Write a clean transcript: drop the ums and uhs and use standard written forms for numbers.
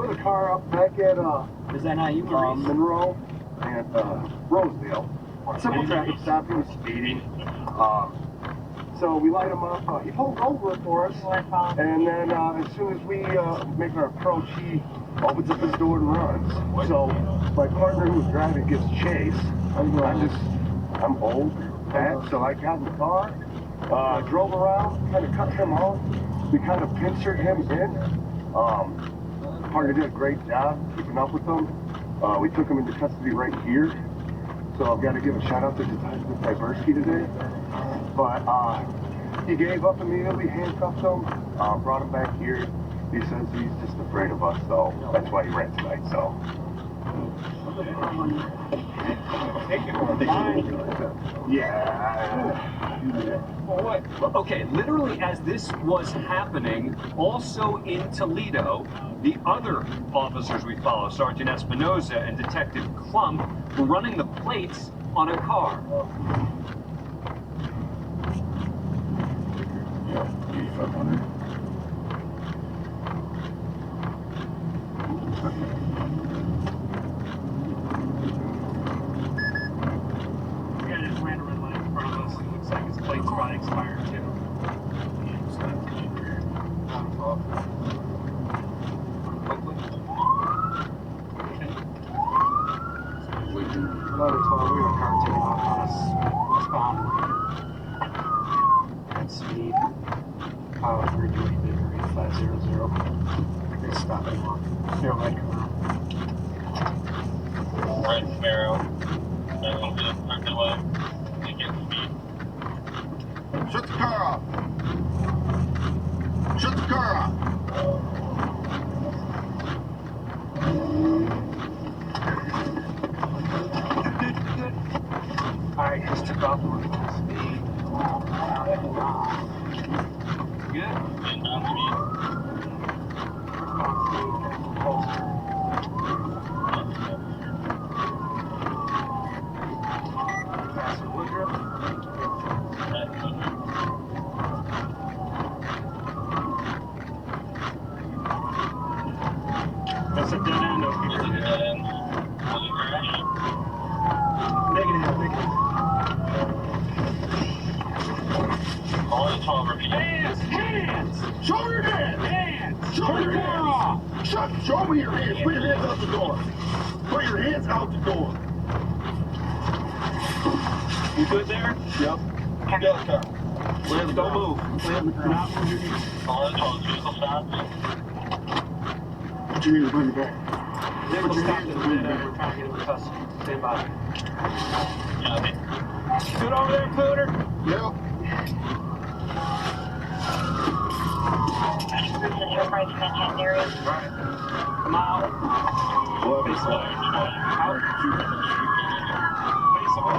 the car up back at Is that how you Monroe and Rosedale. Simple traffic stop. He was speeding. So we light him up. He pulled over for us, and then as soon as we make our approach, he opens up his door and runs. So my partner who was driving gives chase. I'm old, fat, so I got in the car, drove around, kind of cut him off. We kind of pincered him in. Partner did a great job keeping up with him. We took him into custody right here. So I've got to give a shout out to Detective Tyberski today. But he gave up immediately, handcuffed him, brought him back here. He says he's just afraid of us, so that's why he ran tonight, so. Yeah. Well, okay, literally as this was happening, also in Toledo, the other officers we follow, Sergeant Espinoza and Detective Klump, were running the plates on a car. Yeah, 8500. Yeah, just ran a red light in front of us. It looks like his plate's probably expired too. Another 12, we have a car taking off on us westbound. At speed. Kyle 328 They stop anymore. They're right come out. Red Camaro. Parking lot. They get speed. Shut the car off! Shut the car off! Alright, just took off on speed. Good? And down speed. That's a dead end over here. Dead end. Was it crash? Negative. All in 12 repeat. Hands! Show your hands! Hands! Show your hands! Show me your hands! Put your hands out the door! Put your hands out the door! You good there? Yep. Get out the car. Don't move. Lay on the ground. All in 12 vehicle stops. Put your hands behind your back. Vehicle stopped in the minute. We're trying to get him in custody. Stand by. Copy. Good over there, Pooter? Yep. Right. Come out. Well, Face away. Out. Face away.